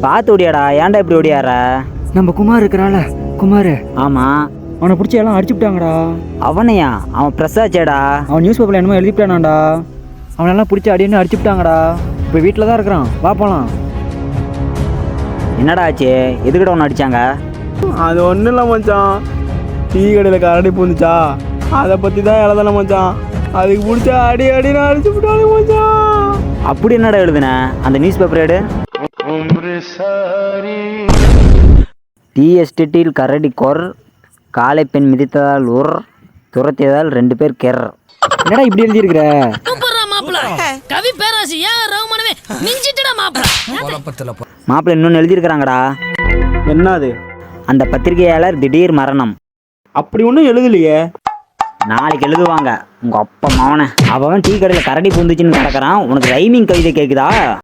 பார்த்து ஓடியாடா, ஏன்டா இப்படி ஓடியார? நம்ம குமார் இருக்கிறாள, குமார். ஆமாம். அவனை பிடிச்சி எல்லாம் அடிச்சுட்டாங்கடா. அவனையா? அவன் பிரசாச்சேடா. அவன் நியூஸ் பேப்பரில் என்னமோ எழுதிட்டானாண்டா. அவனெல்லாம் பிடிச்சி அடின்னு அடிச்சுட்டாங்கடா. இப்போ வீட்டில் தான் இருக்கிறான், வா போகலாம். என்னடா ஆச்சு? எதுக்கிட்ட ஒன்று அடித்தாங்க? அது ஒன்றும் இல்லை மச்சான், டீ கடையில் கரடி பூந்துச்சா, அதை பற்றி தான் எழுதலை மச்சான். அதுக்கு பிடிச்சா அடி அடின்னு அடிச்சு விட்டாலே மச்சான். அப்படி என்னடா எழுதுன அந்த நியூஸ் பேப்பர் எடு. டீ எஸ்டேட்டில் கரடி கொர், காலை பெண் மிதித்ததால் உர், துரத்தியதால் 2 பேர் கெர். என்னடா இப்படி எழுதியிருக்கிற? கவி பேராசியா ரகுமானவே மிஞ்சிட்டடா மாப்பிள்ளை இன்னொன்று எழுதியிருக்கிறாங்கடா. என்னது? அந்த பத்திரிகையாளர் திடீர் மரணம். அப்படி ஒன்றும் எழுதலையே. நாளைக்கு எழுதுவாங்க. உங்கள் அப்பா மவனை அவன் டீ கடையில் கரடி பூந்துச்சுன்னு கிடக்கிறான். உனக்கு ரைமிங் கவிதை கேட்குதா?